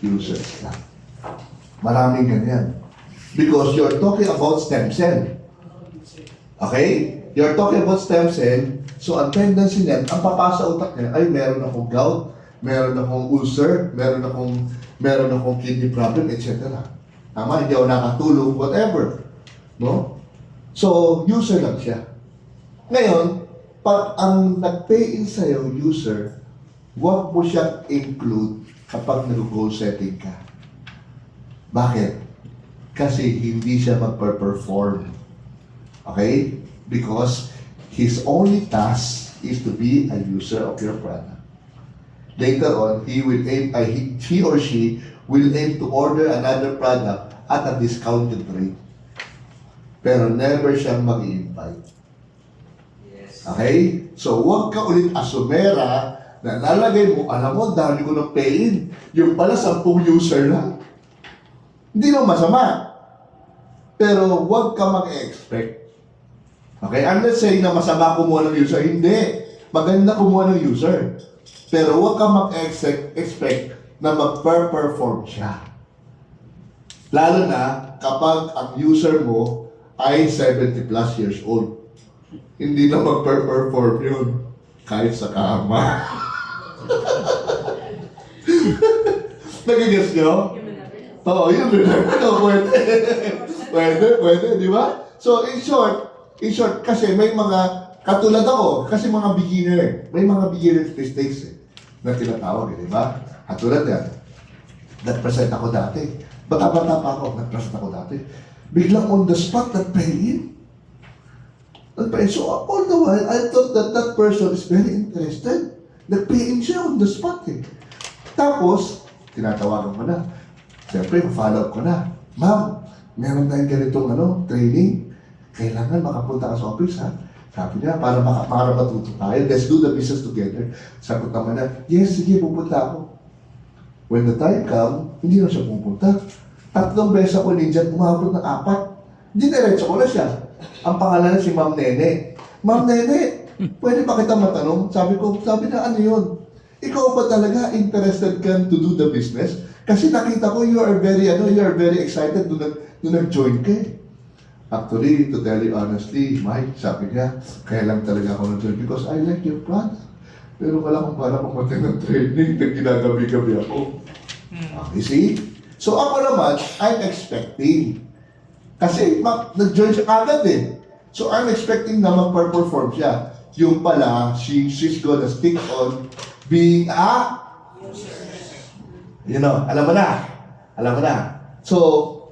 users lang. Maraming ganyan. Because you're talking about stem cell. Okay? You're talking about stem cell, so ang tendency niyan, ang papasa utak niya, ay meron akong gout, meron akong ulcer, meron akong kidney problem, etc. Tama? Hindi ako nakatulog, whatever. No? So, user lang siya. Ngayon, pag ang nag-pay-in sa'yo, user, huwag mo siyang include kapag nag-goal setting ka. Bakit? Kasi hindi siya mag-perform. Okay? Because his only task is to be a user of your product. Later on, he or she will aim to order another product at a discounted rate. Pero never siyang mag-i-invite. Okay? So, huwag ka ulit asumera na lalagay mo, alam mo, dami ko ng pay-in. Yung pala, 10 user lang. Hindi naman masama. Pero huwag ka mag-expect. Okay? I'm not saying na masama kumuha ng user. Hindi. Maganda kumuha ng user. Pero huwag ka mag-expect na mag-perform siya. Lalo na kapag ang user mo ay 70 plus years old. Hindi na mag-perform yun. Kahit sa kama. Nagigets nyo? Oo, yun rin. Pwede, di ba? So, in short, kasi may mga, katulad ako, kasi mga beginner, may mga beginner mistakes na tinatawag, di ba? Katulad yan, nag-present ako dati. Bata-bata pa ako, nag-present ako dati. Biglang on the spot, nag-pay-in. So, all the while, I thought that person is very interested. Nag-pay-in siya on the spot Tapos, tinatawagan ko na. Siyempre, follow up ko na. Ma'am, meron tayong ganitong training. Kailangan makapunta ka sa office, ha? Sabi niya, para matuto tayo. Let's do the business together. Sagot naman na, yes, sige, pupunta ako. When the time come, hindi na siya pupunta. 3 beses ako ninja, umabot ng 4. Dinerecho ko na siya. Ang pangalan niya si Ma'am Nene. Ma'am Nene, pwede ba kita matanong? Sabi na, ano yun? Ikaw ba talaga interested ka to do the business? Kasi nakita ko you are very excited nung nag-join ka. Actually, to tell you honestly, Mike, sabi niya, kaya lang talaga ako nag-join because I like your product. Pero wala akong para pumatay ng training na ginagabi-gabi ako. You see? So ako naman, I'm expecting. Kasi nag-join siya agad So I'm expecting na mag-perform siya. Yung pala, she's gonna stick on being a alam mo na. So,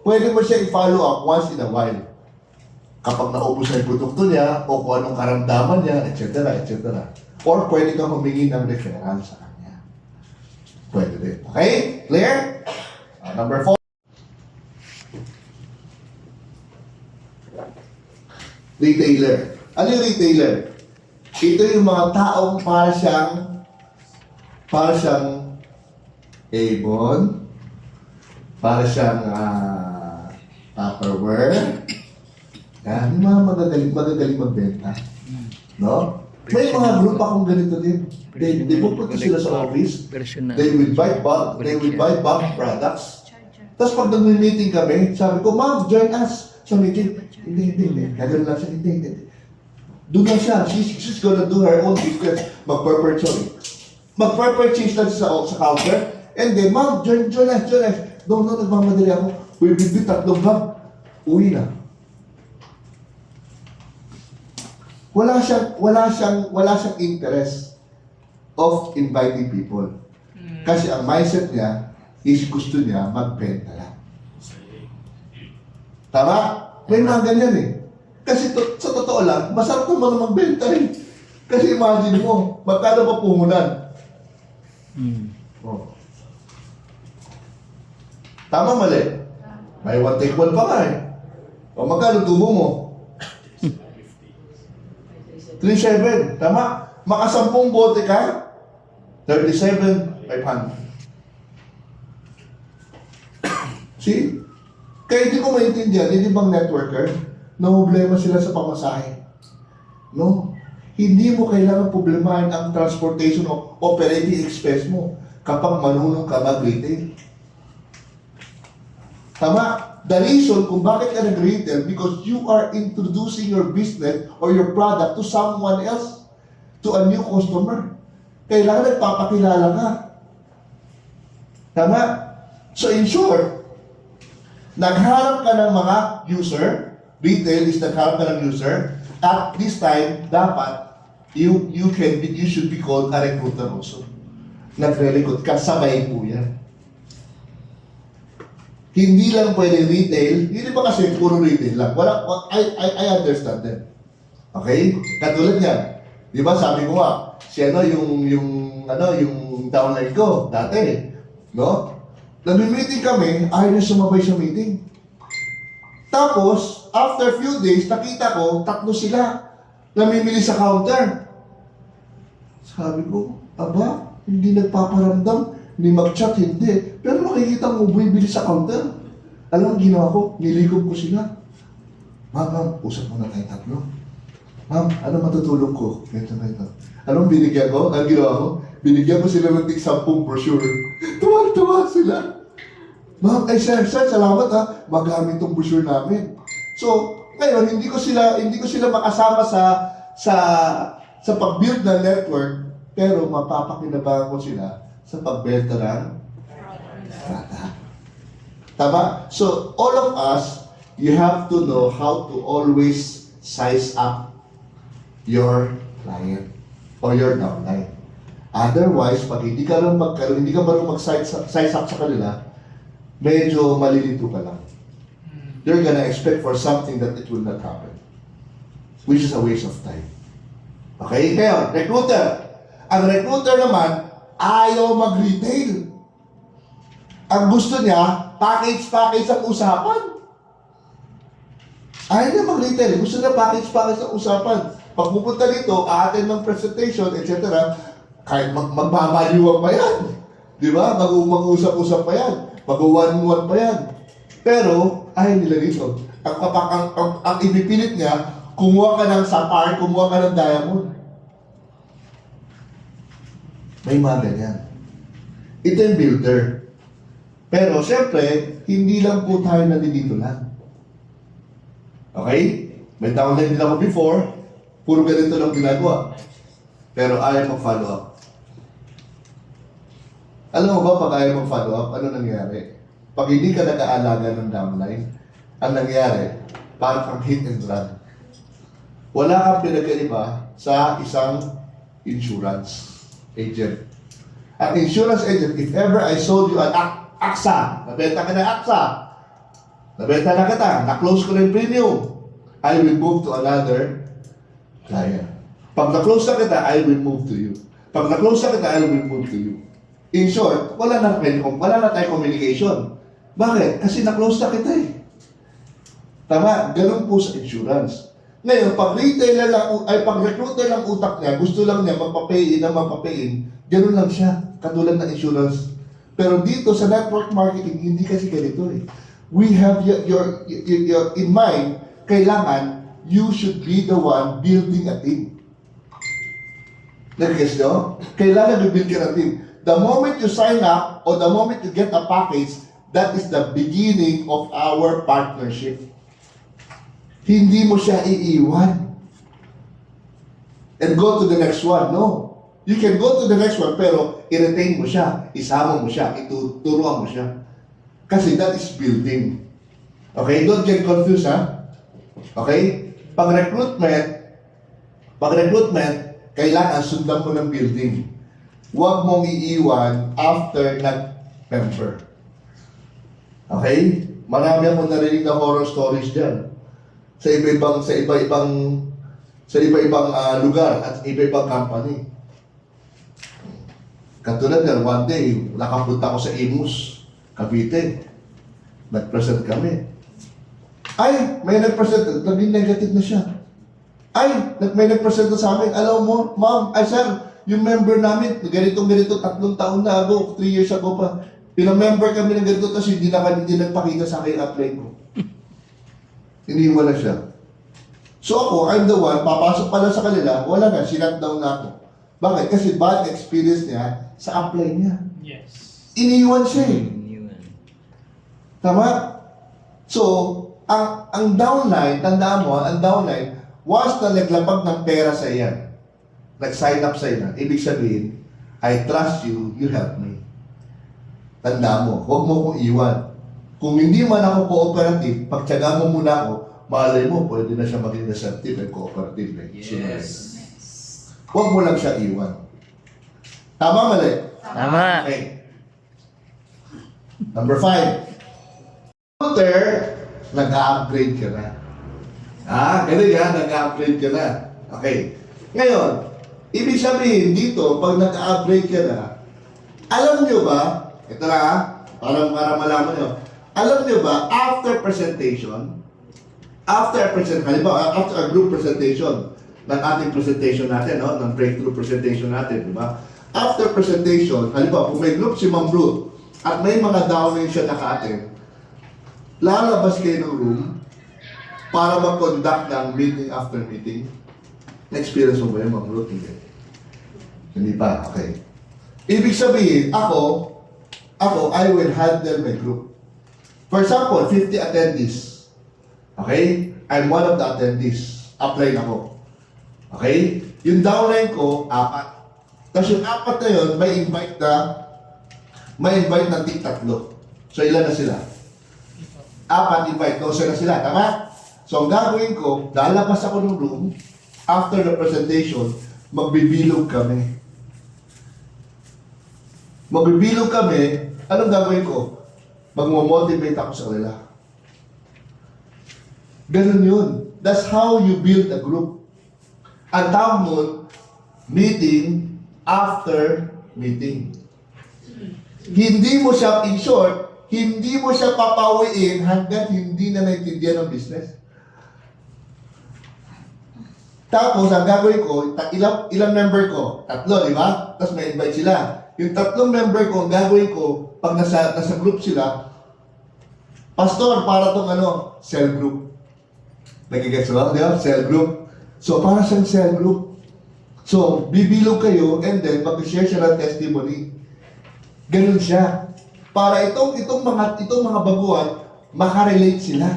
pwede mo siya i-follow up once in a while. Kapag naubos na yung produkto niya, o kung anong karamdaman niya, etc. Or pwede kang humingi ng referral sa kanya. Pwede din. Okay? Clear? Number 4. Retailer. Ano yung retailer? Ito yung mga taong para siyang Avon, para siyang Tupperware. Yan, yung mga magagaling magbenta. No? May mga group akong ganito din. They pupunta sila sa office. They will buy bulk products. Tapos pag nag-meeting kami, sabi ko, ma'am, join us sa meeting. Hindi. Gagawin lang siya, hindi. Doon na siya. She's gonna do her own business. Mag-purchase lang sa counter. And then, ma'am, join us. No, nagmamadali ako. We'll be 3 bag. Uwi na. Wala siyang interest of inviting people. Kasi ang mindset niya is gusto niya magbenta lang. Tama? May mga ganyan Kasi sa totoo lang, masarap naman magbenta Kasi imagine mo, magkano ba puhunan? Oh. Tama, mali? May 1 take 1 pa nga O magkano tubo mo? 3.7. Tama? Makasampung bote ka? 37,500. See? Kaya hindi ko maintindihan, hindi bang networker, na problema sila sa pamasahe? No. Hindi mo kailangan problemahin ang transportation o operating expense mo kapag marunong ka mag-retail. Tama? The reason kung bakit ka nag-retail, because you are introducing your business or your product to someone else, to a new customer. Kailangan nagpapakilala ka. Tama? So in short, nagharap ka ng mga user, retail is nagharap ka ng user, at this time, dapat, you should be called a recruiter also. Nagre-recruit ka, sabay po yan. Hindi lang pwede retail, hindi ba kasi puro retail lang. I understand that. Okay? Katulad niyan. Di ba sabi ko nga, si yung downline ko, dati, no? Nag-meeting kami, ayaw na sumabay sa meeting. Tapos, after few days, nakita ko, 3 sila, namimili sa counter. Sabi ko, aba, hindi nagpaparamdam, ni mag-chat, hindi. Pero makikita mo, bumibili sa counter. Alam ang ginawa ko, nilikob ko sila. Ma'am, usap muna tayo 3. Ma'am, ano matutulong ko? Ganito. Anong binigyan ko? Ang ginawa ko? Binigyan ko sila ng tig 10 brochure. Tuwa sila. Ma'am, sir, salamat ha. Magamit tong brochure namin. So, ngayon, hindi ko sila makasama sa pag-build ng network, pero mapapakinabangan ko sila sa pagbenta ng product. Tama? So, all of us, you have to know how to always size up your client or your downline. Otherwise, pag hindi ka marunong mag-size up sa kanila, medyo malilito ka lang. They're gonna expect for something that it will not happen, which is a waste of time. Okay? Ngayon, recruiter. Ang recruiter naman, ayaw mag-retail. Ang gusto niya, package ang usapan. Ayaw niya mag-retail. Gusto niya package ang usapan. Pag pupunta dito, a-attend ng presentation, etc., kahit magbabaliwang pa yan. Di ba? Mag-usap-usap pa yan. Mag-one-one pa yan. Pero, ayaw nila dito. Ang ibipilit niya, kumuha ka ng sapphire, kumuha ka ng diamond. May mga ganyan. Ito yung builder. Pero, syempre, hindi lang po tayo nandito lang. Okay? May downline din ako before, puro ganito lang ginagawa. Pero ayaw mag-follow up. Alam mo ba, pag ayaw mag-follow up, ano nangyari? Pag hindi ka nag-aalaga ng downline, ang nangyari, parang kang hit and run. Wala kang pinagkaiba sa isang insurance agent. Ang insurance agent, if ever I sold you an AXA, nabenta ka na AXA, nabenta na kita, na-close ko na yung premium, I will move to another client. Pag na-close na kita, I will move to you. Pag na-close na kita, I will move to you. In short, wala na tayong communication. Bakit? Kasi na-close na kita eh. Tama, ganun po sa insurance. Ngayon, pag retailer lang, pag recruiter lang utak niya, gusto lang niya magpapayin, ganun lang siya, katulad ng insurance. Pero dito sa network marketing, hindi kasi ganito eh. We have your in mind, kailangan you should be the one building a team. Nag-guess nyo? Kailangan you build a team. The moment you sign up or the moment you get a package, that is the beginning of our partnership. Hindi mo siya iiwan. And go to the next one. No. You can go to the next one, pero i-retain mo siya, isama mo siya, ituturuan mo siya. Kasi that is building. Okay? Don't get confused, ha? Okay? Pag recruitment, kailangan sundan mo ng building. Huwag mong iiwan after nag-member. Okay? Marami akong narinig na horror stories dyan. Sa iba-ibang lugar at iba-ibang company. Katulad yan, one day, nakapunta ko sa Imus, Cavite. Nag-present kami. Ay, may nag-present, naging negative na siya. Ay, may nag-present na sa amin. Alam mo, ma'am, ay sir, yung member namin, ganito, 3 taon na ago, 3 years ago pa. Pinamember kami ng ganito, tapos hindi nagpakita sa akin yung apply ko. Iniwan na siya. So ako, I'm the one, papasok pala sa kanila, wala na, sinat down na ako. Bakit? Kasi bad experience niya sa apply niya. Yes. Iniwan siya eh. Tama? So, ang downline, tandaan mo, ang downline, once na naglapag ng pera sa iyan, nag-sign up sa iyan, ibig sabihin, I trust you, you help me. Tandaan mo, huwag mo kong iwan. Kung hindi man ako cooperative, pagtyaga mo muna ako, malay mo, pwede na siya maging receptive and cooperative. Yes. Huwag mo lang siya iwan. Tama, mali? Tama. Okay. Number 5. Computer, nag-upgrade ka na. Ganun yan, nag-upgrade ka na. Okay. Ngayon, ibig sabihin dito, pag nag-upgrade ka na, alam nyo ba, ito na para malaman nyo, alam nyo ba, after a group presentation, ng ating presentation natin, no? Ng breakthrough presentation natin, di ba? After presentation, halimbawa, kung may group si Ma'am Ruth, at may mga downline siya naka-attend, lalabas kayo ng room para mag-conduct ng meeting after meeting. Na-experience mo ba yun, Ma'am Ruth? Hindi pa, okay. Ibig sabihin, ako, I will handle my group. For example, 50 attendees. Okay? I'm one of the attendees. Apply na ako. Okay? Yung downline ko, 4. Tapos yung 4 na yun, may invite ng tig 3. So, ilan na sila? 4 invite, 12 na sila. Tama? So, ang gagawin ko, lalabas ako ng room, after the presentation, magbibilog kami. Anong gagawin ko? Magmo-motivate ako sa kanila. Ganun yun. That's how you build a group. Ang tawag nun, meeting after meeting. Hindi mo siya, in short, hindi mo siya papawiin hanggang hindi na naintindihan ng business. Tapos, ang gagawin ko, ilang member ko? 3, di ba? Tapos may invite sila. Yung 3 member ko, ang gagawin ko, pag nasa group sila, pastor, para tong cell group. Nagigets mo? Di ba? Cell group. So, para siyang cell group. So, bibilog kayo, and then, mag-share siya ng testimony. Ganun siya. Para itong mga baguhan, makarelate sila.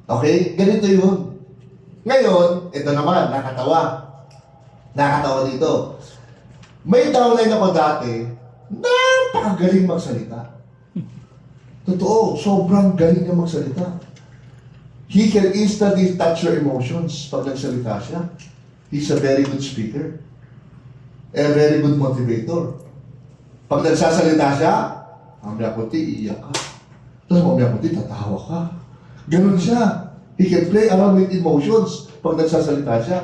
Okay? Ganito yun. Ngayon, ito naman, nakatawa. Nakatawa dito. May downline ako dati, napakagaling magsalita. Totoo, sobrang galing niya magsalita. He can instantly touch your emotions pag nagsalita siya. He's a very good speaker. A very good motivator. Pag nagsasalita siya, mamaya kunti, iiyak ka. Tapos mamaya kunti, tatawa ka. Ganun siya. He can play around with emotions pag nagsasalita siya.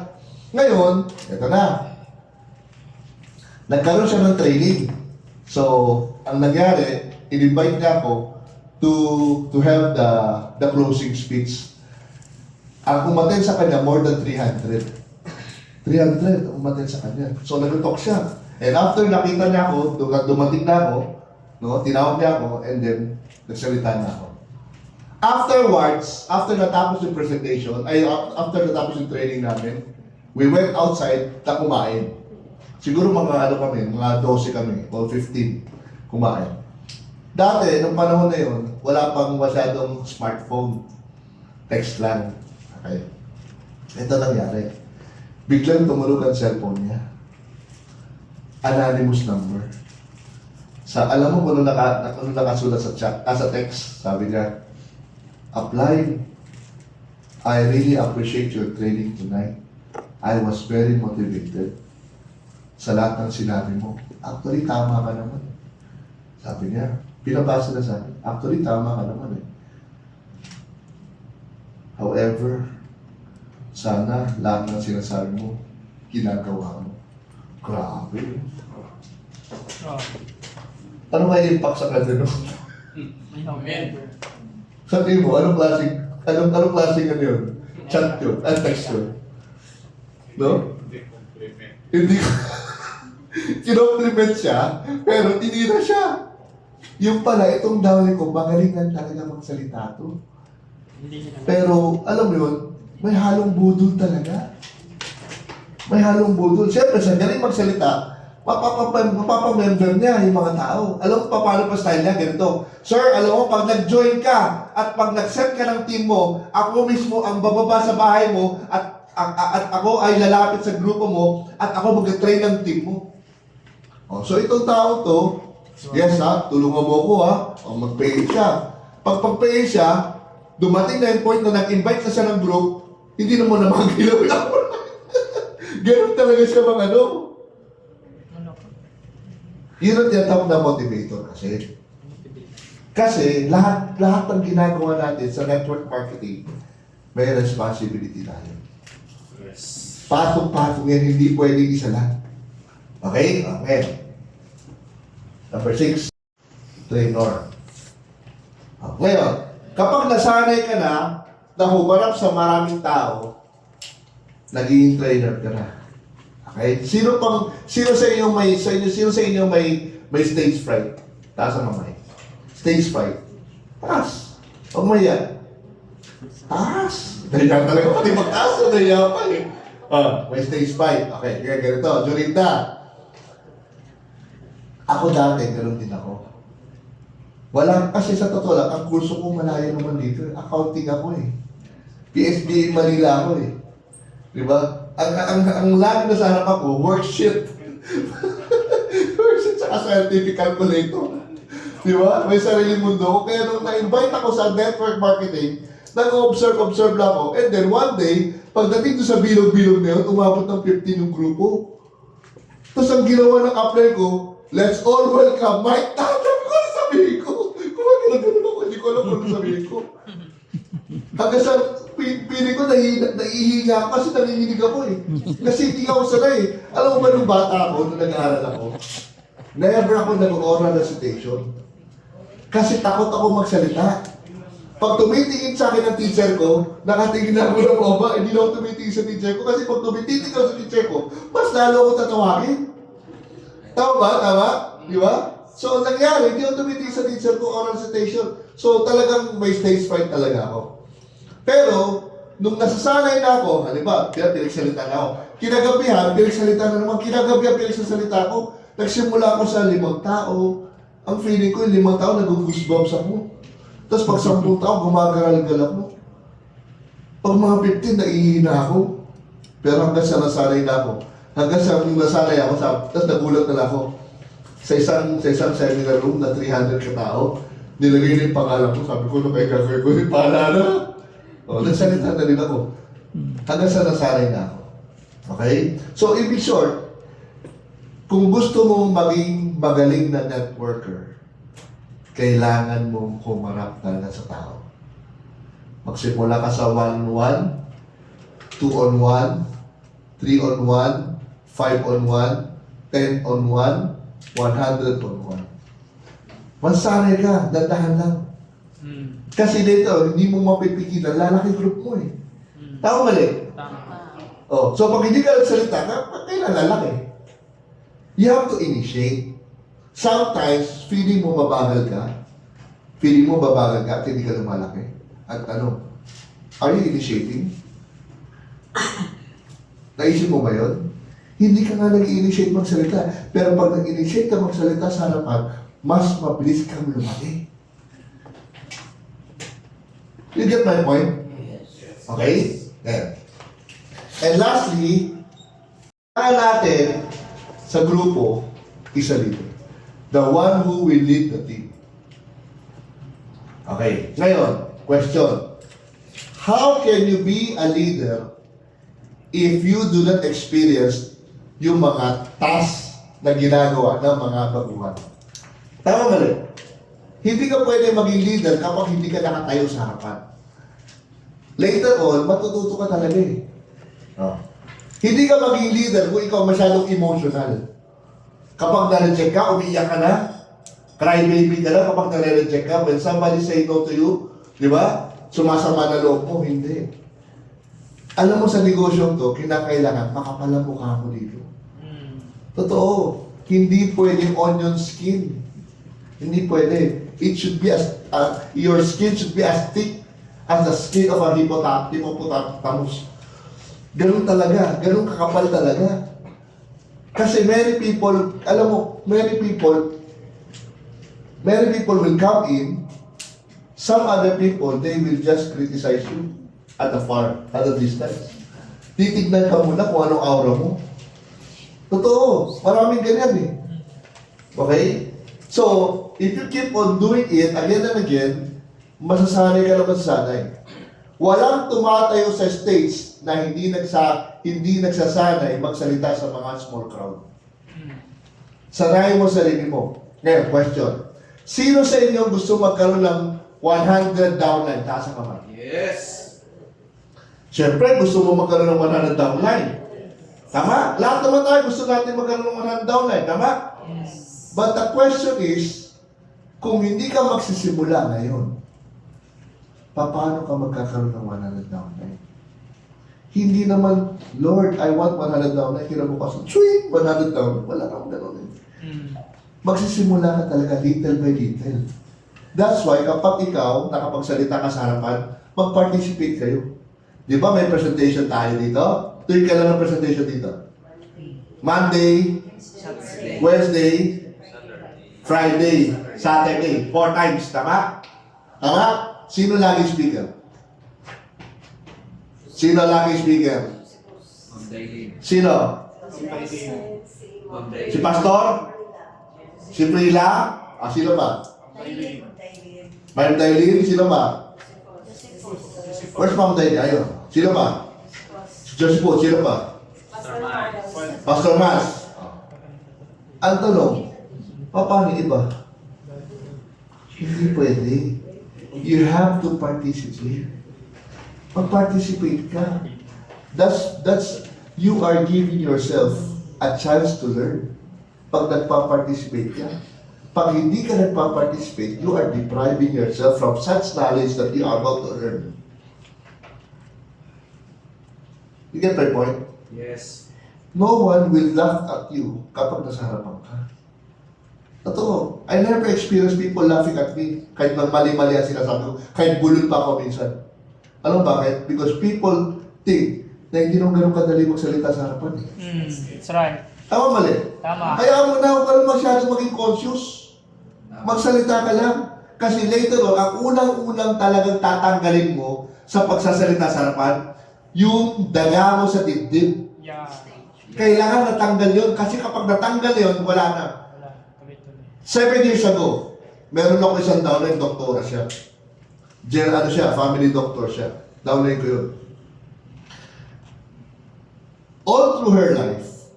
Ngayon, ito na. Nagkaroon siya ng training. So, ang nangyari, in-invite niya ako to have the closing speech. Ang umattend sa kanya, more than 300. 300 ang umattend sa kanya. So, nag-talk siya. And after nakita niya ako, dumating na ako, tinawag niya ako, and then, nagsalita na ako. Afterwards, after natapos yung presentation, after natapos yung training namin, we went outside na kumain. Siguro mga mga 12 kami, o 15 kumain. Dati, nung panahon na yun, wala pang masyadong smartphone. Text lang. Okay. Ito nangyari. Biglang tumulog ang cellphone niya. Anonymous number. Alam mo kung ano nakasulat sa chat, sa text, sabi niya, apply. I really appreciate your training tonight. I was very motivated sa lahat ng sinabi mo. Actually, tama ka naman. Sabi niya, pinabasa na sa akin. Actually, tama ka naman eh. However, sana lahat ng sinasabi mo, ginagawa mo. Grabe. Ano may impact sa kanya, no? Sabi mo, anong klaseng ano yun? Chat yun, text yun. No? Hindi ko. Kinompliment siya, pero tinira siya. Yung pala, itong downy ko, magalingan talaga magsalita to. Pero, alam mo yun, may halong budol talaga. May halong budol. Siyempre, sa galing magsalita, mapapamember niya yung mga tao. Alam mo pa paano pa style niya? Ganito. Sir, alam mo, pag nag-join ka at pag nag-set ka ng team mo, ako mismo ang bababa sa bahay mo at ako ay lalapit sa grupo mo at ako mag-train ng team mo. Oh, so itong tao to, yes ha, tulungan mo ko ha, o mag-pay siya. Pag pag-pay siya, dumating na yung point na nag-invite na siya ng group, hindi na mo na magilaw. Ganun talaga siya mga ano. Yun ang tinatawag na motivator kasi. Kasi lahat ng ginagawa natin sa network marketing, may responsibility tayo. Yes. Patong-patong yan, hindi pwedeng isa lang. Okay? Okay. Number 6, trainer. Ngayon, kapag nasanay ka na humarap sa maraming tao, naging trainer ka na. Okay? Sino sa inyo may stage fright? Taas ang mamay. Stage fright. Taas. Huwag maya. Taas. Nahiya talaga pati magtaas. Nahiya pa eh. May stage fright. Okay, kaya ganito. Jurinda. Ako dati, ganoon din ako. Wala, kasi sa totoo lang, ang kurso ko malayo naman dito. Accounting ako eh. PSBA Manila ako eh. Diba? Ang lagi na sa harap ako, worksheet. Worksheet saka scientific calculator. Diba? May sariling mundo ko. Kaya nung na-invite ako sa network marketing, nag-observe lang ako. And then one day, pagdating ko sa bilog-bilog na yun, umabot ng 15 yung grupo. Tapos ang ginawa ng apply ko, let's all welcome Mike Tatam ko. Sabihin ko, kumagano'n ako, hindi ko alam kung sabihin ko. Hanggang sa piling ko, naihinga ako kasi nanginginig ako eh. Kasi hindi ako sanay. Alam mo ba nung bata ako, nung nag-aaral ako, never ako nag-oral recitation. Kasi takot ako magsalita. Pag tumitingin sa akin ng teacher ko, nakatingin na ako ng baba, hindi na ako tumitingin sa teacher ko. Kasi pag tumitingin ako sa teacher ko, mas lalo ako tatawagin. Tama ba? Tama? Di ba? So, ang nangyari, hindi ako tumitingin sa teacher ko oral recitation. So, talagang may stage fright talaga ako. Pero, nung nasasanay na ako, halimbawa, pinagsalita na ako. Kinagabihan, pinagsalita na naman. Kinagabihan, pinagsalita ako. Nagsimula ako sa 5 tao. Ang feeling ko, yung 5 tao, nag-goosebumps ako. Tapos pag 10 tao, gumagaral-gal ako. Pag mga 15, naiihina ako. Pero hanggang sa nasanay na ako. Hanggang sa nasanay ako, tapos nagulat na ako. Sa isang seminar room na 300 katao, nilagay na yung pangalan ko. Sabi ko, kaya gagawin ko yung paalala. O, nagsalita na rin ako. Hanggang sa nasanay na ako. Okay? So, in short, kung gusto mong maging magaling na networker, kailangan mong humarap talaga sa tao. Magsimula ka sa 1-on-1, 2-on-1, 3-on-1, 5-on-1, 10-on-1, 100-on-1. Mansanay ka, dandahan lang. Kasi dito, hindi mo mapipigilan, lalaki group mo eh. Tama mali? Oh, so pag hindi ka nagsalita, kailan lalaki? You have to initiate. Sometimes, feeling mo mabagal ka at hindi ka lumalaki. At ano, are you initiating? Naisip mo ba yun? Hindi ka nga nag-initiate magsalita. Pero pag nag-initiate ka magsalita sa harapan, mas mabilis kang lumaki. You get my point? Okay? Then. And lastly, kaya natin sa grupo, isa leader. The one who will lead the team. Okay. Ngayon, question. How can you be a leader if you do not experience yung mga tasks na ginagawa ng mga baguhan? Tama mali? Hindi ka pwede maging leader kapag hindi ka nakatayo sa harapan. Later on, matututo ka talaga eh. Oh. Hindi ka maging leader kung ikaw masyadong emotional. Kapag na-reject ka, umiiyak ka na. Cry baby ka na kapag na-reject ka. When somebody say no to you, di ba? Sumasama na loob mo, hindi. Alam mo sa negosyo to, kinakailangan makapalang mukha mo dito. Totoo. Hindi pwedeng onion skin. Hindi pwede. It should be your skin should be as thick as the skin of a hippopotamus. Ganun talaga. Ganun kakapal talaga. Kasi many people, alam mo, many people will come in, some other people, they will just criticize you at afar, at a distance. Titignan ka muna kung anong aura mo. Totoo, maraming ganyan eh. Okay? So, if you keep on doing it again and again, masasanay ka na masasanay. Walang tumatayo sa stage na hindi nagsasanay magsalita sa mga small crowd. Sanayin mo sarili mo. Ngayon, question. Sino sa inyo gusto magkaroon ng 100 downline? Taas ang kamay. Yes. Siyempre, gusto mo magkaroon ng 100 downline. Tama? Lahat naman tayo gusto natin magkaroon ng 100 downline. Tama? But the question is, kung hindi ka magsisimula ngayon, paano ka magkakaroon ng 100 downline? Hindi naman, Lord, I want 100 downline. Kinabukasan, 100 downline. Wala kang gano'n. Magsisimula ka talaga little by little. That's why kapag ikaw nakapagsalita ka sa harapan, mag-participate kayo. Di ba may presentation tayo dito? Tuwing ka lang ng presentation dito. Monday, Wednesday, Friday, Saturday. 4 times. Tama? Tama? Sino lagi speaker? Sino lagi speaker? Sino? Si Pastor? Si Prila? Sino ba? Ma'am Dailin? Sino ba? Where's Ma'am Dailin? Ayun. Sino ba? Si Joseph, sino ba? Pastor Mas. Ang tanong, paano iba? Hindi pwede. You have to participate. Mag-participate ka. That's, you are giving yourself a chance to learn. Pag nagpa-participate ka. Pag hindi ka nagpa-participate, you are depriving yourself from such knowledge that you are about to learn. You get my point? Yes. No one will laugh at you kapag nasa harapan ka. Totoo. I never experienced people laughing at me. Kahit mali-mali ang sinasabi ko. Kahit bulol pa ako minsan. Alam bakit? Because people think na hindi nung ganun kadali magsalita sa harapan. That's right. Tama mali? Tama. Kaya mo na huwag ka lang masyadong maging conscious. Magsalita ka lang. Kasi later on, ang unang-unang talagang tatanggalin mo sa pagsasalita sa harapan, yung daga mo sa dibdib. Yeah. Kailangan natanggal yun. Kasi kapag natanggal yun, wala na. Wala. Tuloy-tuloy. 7 years ago, meron ako isang downline, doktora siya. Ano siya, family doctor siya. Downline ko yun. All through her life,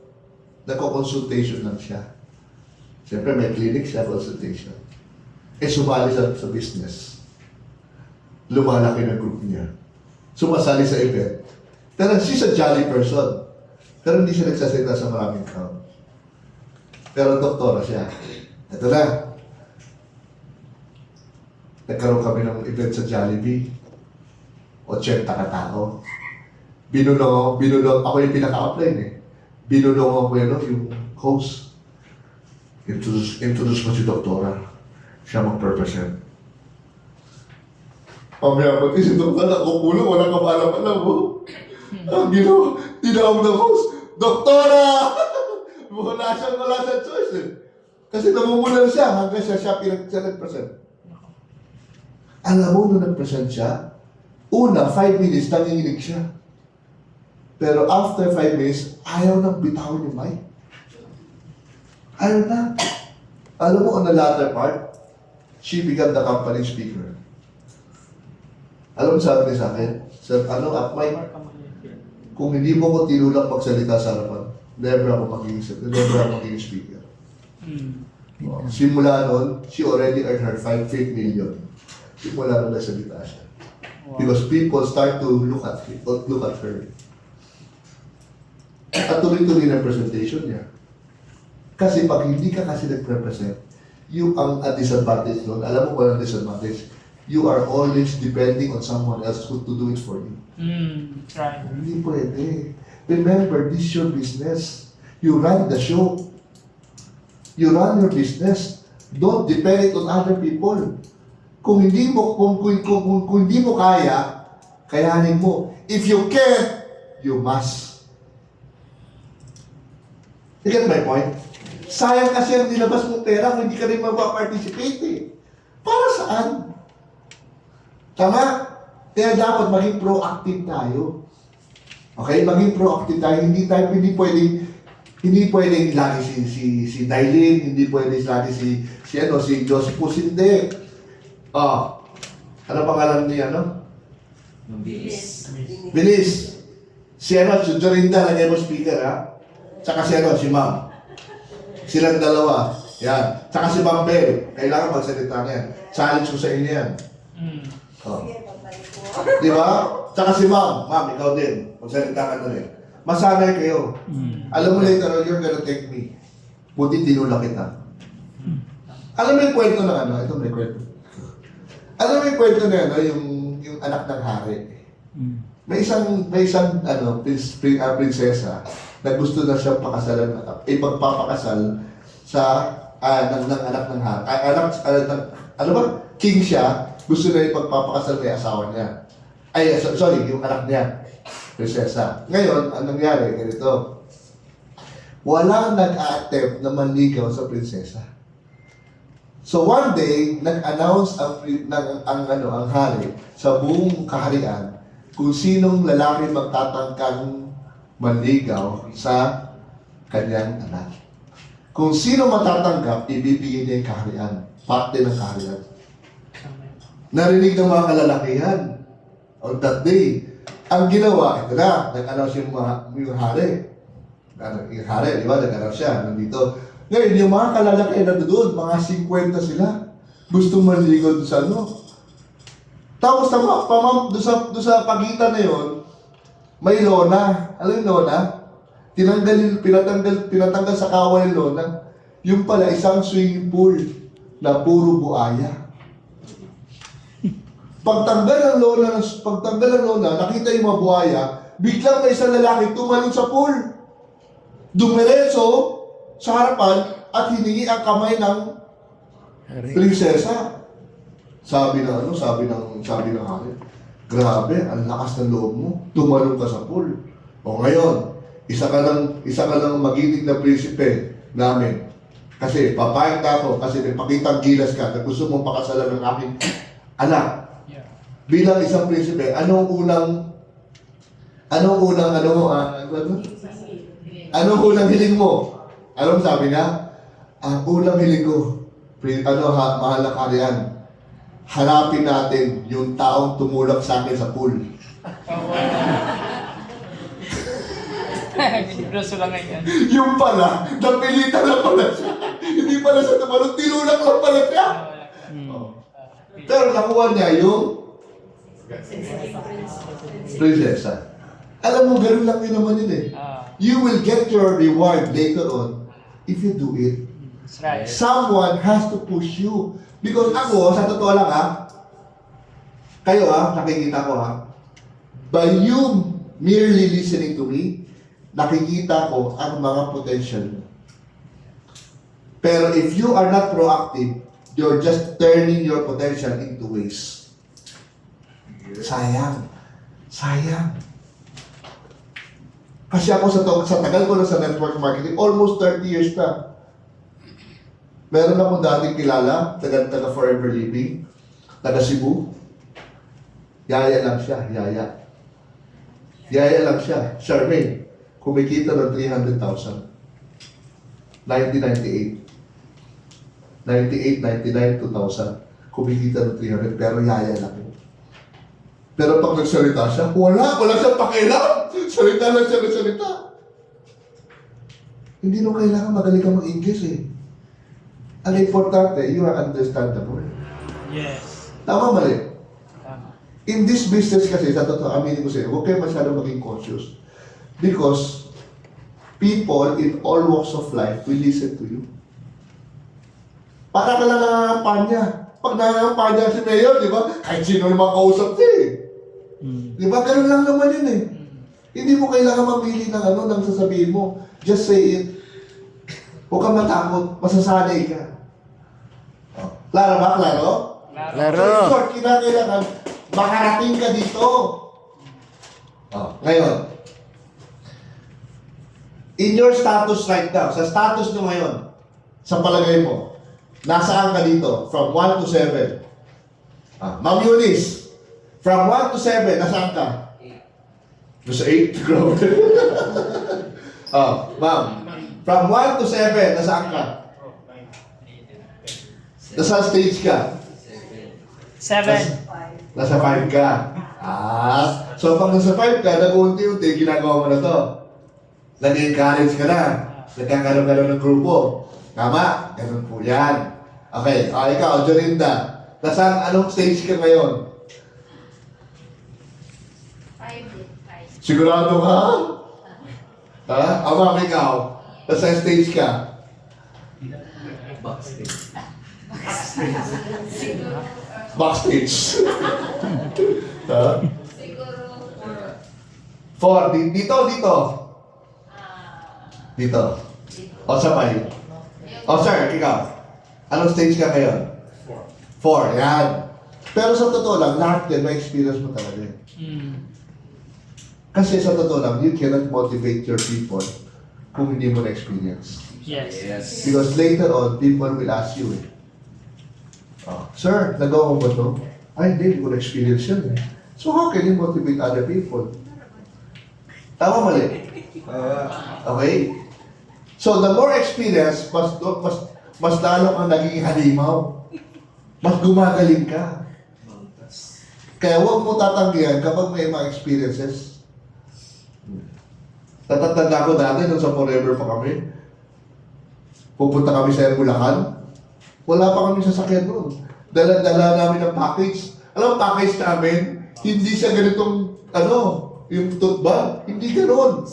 nagko-consultation lang siya. Siyempre, may clinic siya, consultation. Sumali sa business. Lumalaki na group niya. Sumasali sa event. Pero she's a jolly person. Pero hindi siya nagsasalita sa maraming crowd. Pero doktora siya. Ito na. Nagkaroon kami ng event sa Jollibee. 80 katao. Binulong ako yung pinaka-upline eh. Binulong ako yung host. Introduce mo si doktora. Siya mag-represent. Pamaya pati si doktora, nakukulong, walang kapalam-alam mo. Ang ginawa, tinawag ng host, Doktora! wala siyang choice eh. Kasi namumulan siya hanggang siya pinag-present. Alam mo, nung nag-present siya, una, 5 minutes, nanginginig siya. Pero after 5 minutes, ayaw nang bitawan yung mic. Ayaw na. Alam mo, on the latter part, she became the company speaker. Alam mo sabi niya sa akin? Sir, Mike, kung hindi mo ko tinulak magsalita sa harapan, never ako magiging speaker. Simula noon, she already earned her 5 million. Simula noon nagsalita siya. Because people start to look at her. At tuloy-tuloy na presentation niya. Kasi pag hindi ka kasi nag-represent, ang disadvantage nun, alam mo kung ang disadvantage, you are always depending on someone else to do it for you. That's right. Hindi pwede. Remember, this is your business. You run the show. You run your business. Don't depend it on other people. Kung hindi mo kaya, kayanin mo. If you can't, you must. You get my point? Sayang kasi ang nilabas mong pera kung hindi ka rin mag-participate eh. Para saan? Tama? Kaya dapat maging proactive tayo. Okay? Maging proactive tayo. Hindi pwedeng lagi si Dailin, hindi pwedeng lagi si Josephus, hindi. Ano pangalan niya, no? Mabilis. Bilis. Si Jorinda, lagay mo speaker, ha? Tsaka si Ma'am. Silang dalawa. Yan. Tsaka si Ma'am Bell. Kailangan magsalita niyan. Challenge ko sa inyo yan. Oh. Di ba? Tsaka si Ma'am. Ma'am, ikaw din. Magsalita ka na rin. Masanay kayo. Alam mo later on, you're gonna take me. Buti tinula kita. Alam mo yung kwento ng ano? Ito may kwento. Alam mo yung kwento na ano, yung anak ng hari. May isang prinsesa na gusto na siyang pakasalan, ipagpapakasal sa ng anak ng hari. Ano ba? King siya, gusto na ipagpapakasal kay asawa niya. Yung anak niya, prinsesa. Ngayon, ang nangyari, ganito. Walang nag-a-attempt na manligaw sa prinsesa. So one day, nag-announce ang hari sa buong kaharian kung sinong lalaki magtatangkang manligaw sa kanyang anak. Kung sino matatanggap, ibibigay niya yung kaharian. Parte ng kaharian. Narinig ng mga kalalakihan on that day. Ang ginawa, ito na, nag-announce yung hari. Yung hari, di ba? Nag-announce siya, nandito. Ngayon, yung mga kalalakihan na doon, mga 50 sila. Gusto manligaw doon sa ano. Tapos doon sa pagitan na yon, may lona. Alam yung lona? Pinatanggal sa kaway yung lona. Yung pala, isang swimming pool na puro buaya. Pagtanggal ng lona, nakita yung mga buaya, biglang may isang lalaki tumalon sa pool. Dumiretso sa harapan at hiningi ang kamay ng prinsesa. Sabi ng hari, grabe, ang lakas ng loob mo, tumalon ka sa pool. O ngayon, isa ka lang magiting na prinsipe namin. Kasi papayag na ako, kasi may pakitang gilas ka na gusto mong pakasalan ng aking anak. Bilang isang prinsipe, anong unang hiling mo? Anong sabi niya? Ang unang hiling ko, mahal na kaharian, hanapin natin yung taong tumulak sa akin sa pool. Grosso lang ngayon. Yung pala, napilitan lang pala siya. Hindi pala siya tumalong, tinulak lang pala siya. Pero nakuha niya yung prinsesa. Alam mo, ganun lang yun naman yun eh. You will get your reward later on if you do it. That's right. Someone has to push you. Because ako, sa totoo lang kayo nakikita ko by you merely listening to me, nakikita ko ang mga potential mo. Pero if you are not proactive, you're just turning your potential into waste. Sayang. Kasi ako sa tagal ko na sa network marketing, almost 30 years na. Meron akong dating kilala, taga Forever Living, taga Cebu. Yaya lang siya. Charmaine, kumikita ng 300,000. 1998. 98, 99, 2000. Kumikita ng 300, pero yaya lang. Pero pag nagsalita siya, wala siyang pakialam. Salita lang siya ng salita. Hindi nung kailangan magaling ka mag-English eh. Ang importante, you are understandable. Yes. Tama mali? Tama. In this business kasi, sa totoo, aminin ko sa'yo, huwag kayo masyadong maging cautious. Because people in all walks of life will listen to you. Para ka lang nangangampanya. Pag nangangampanya si Mayor, di ba? Kahit sino naman kausap siya eh. Di ba? Ganun lang naman yun eh. Hindi mo kailangan mamili ng ng sasabihin mo. Just say it. Huwag kang matakot. Masasanay ka. Klaro ba? Klaro? Klaro. So, in short, kinakailangan makarating ka dito. Ngayon, In your status right now, sa status nyo ngayon, sa palagay mo, nasaan ka dito? From 1 to 7. Ma'am Eunice, from 1 to 7, nasaan ka? Sa 8, grabe. Ma'am, from 1 to 7, nasaan ka? Nasa stage ka? 7. Nasa 5 ka. So pag nasa 5 ka, nag-unti-unti, ginagawa mo na to. Nag-encourage ka na. Nagkakaroon ka na ng grupo. Tama? Ganun po yan. Okay, ikaw, Jorinda. Anong stage ka ngayon? 5. Sigurado ka? Ma'am, ikaw. Nasa stage ka? Backstage. Siguro, Backstage. siguro 4. Dito. Dito. O, sabay. O, sir, ikaw. Anong stage ka ngayon? 4. Yan. Pero sa totoo lang, lahat din, may experience mo talaga. Kasi sa totoo lang, you cannot motivate your people kung hindi mo na-experience. Yes. Yes. Because later on, people will ask you Sir, nagawa mo ba ito? Ay, hindi ko na-experience yan So how can you motivate other people? Tama, mali? Okay? So the more experience, mas lalo kang naging halimaw. Mas gumagaling ka. Kaya huwag mo tatanggihan kapag may mga experiences. Natatanda ko dati nung sa Forever pa kami. Pupunta kami sa Bulacan. Wala pa kami sasakyan noon. Dala namin ang package. Alam mo, package namin, hindi siya ganitong, yung tote bag. Hindi ganoon.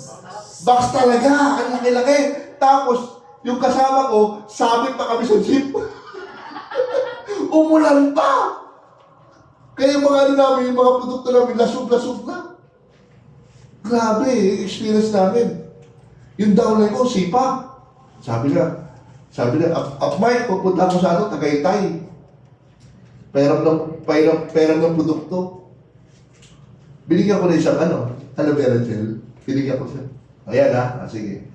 Box talaga. Ang laki-laki. Tapos, yung kasama ko, sabit pa kami sa jeep. Umulan pa. Kaya yung mga namin, yung mga produkto namin, lasog-lasog na. Grabe, experience namin. Yung downline ko, sipa. Sabi niya, Mike, pupunta ako sa Tagaytay. Pera ng produkto. Binigyan ko na isang aloe vera gel. Binigyan ko siya. Ayan sige.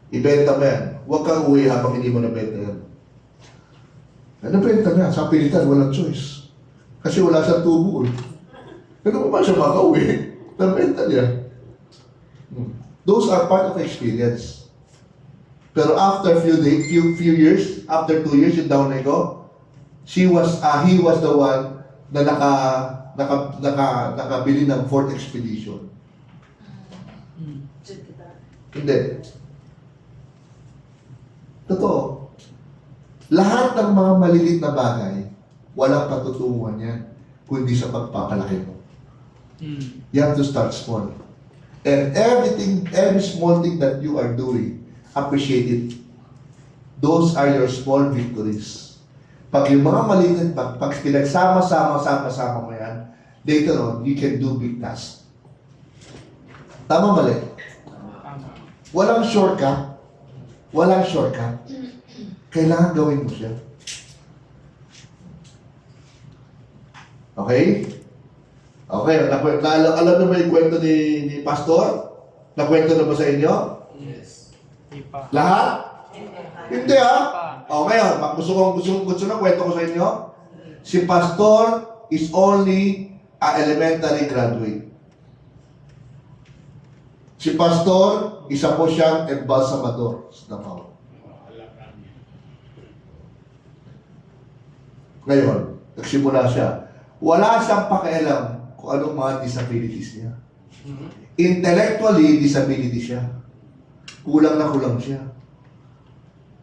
Ibenta mo yan. Huwag kang uwi habang hindi mo nabenta yan. Nabenta niya. Sa pilitan, walang choice. Kasi wala siyang tubo. Ano ba siya makauwi? Nabenta niya. Those are part of experience. Pero after few years, after 2 years, yung downline ko, he was the one na nakabili ng 4th expedition. Hindi. Totoo. Lahat ng mga maliliit na bagay, walang patutunguhan yan, kundi sa pagpapalaki mo. You have to start small. And every small thing that you are doing, appreciate it. Those are your small victories. Pag yung mga maliit, pag pinagsama-sama mo yan, later on, you can do big tasks. Tama, mali? Walang shortcut. Walang shortcut. Kailangan gawin mo siya. Okay? Okay, alam na ba yung kwento ni Pastor? Nakwento na ba sa inyo? Yes. Lahat? Hindi O ngayon, gusto na kwento ko sa inyo. Si Pastor is only a elementary graduate. Si Pastor, isa po siyang embalsamador sa Davao. Ngayon, nagsimula siya. Wala siyang pakialam kung anong mga disabilities niya. Intellectually, disability siya. Kulang na kulang siya.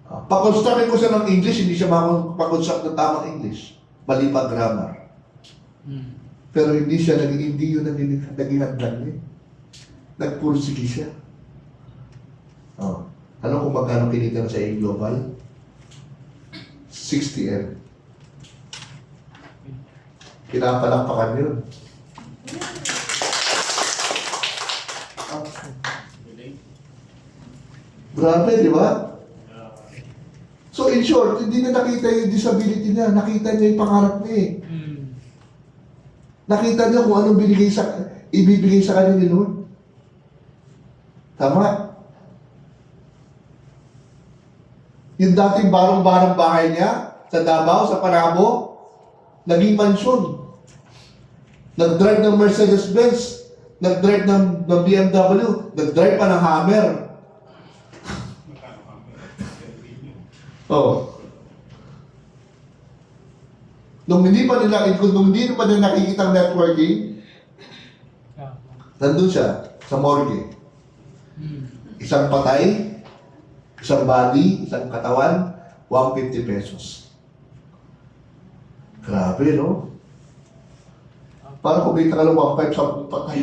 Pa-constructin ko siya ng English, hindi siya pa-construct ng tamang English. Mali pa grammar. Pero hindi yun naging hagdan niya. Nagpursige siya. Ano kung magkano kinita na sa global? 60M. Pinapalakpakan yun. Grabe, di ba? So in short, hindi na nakita yung disability niya, nakita niya yung pangarap niya eh. Nakita niya kung anong ibibigay sa kanya ni Lord. Tama? Yung dating barong-barong bahay niya sa Davao, sa Panabo, naging mansyon. Nag-drive ng Mercedes-Benz, nag-drive ng BMW, nag-drive pa ng Hammer. Oh. Nung hindi pa nila nakikita ang networking, nandun siya sa morgue. Isang patay, isang body, isang katawan, 150 pesos. Grabe, no? Parang kumita ka lang 1.5 sa patay.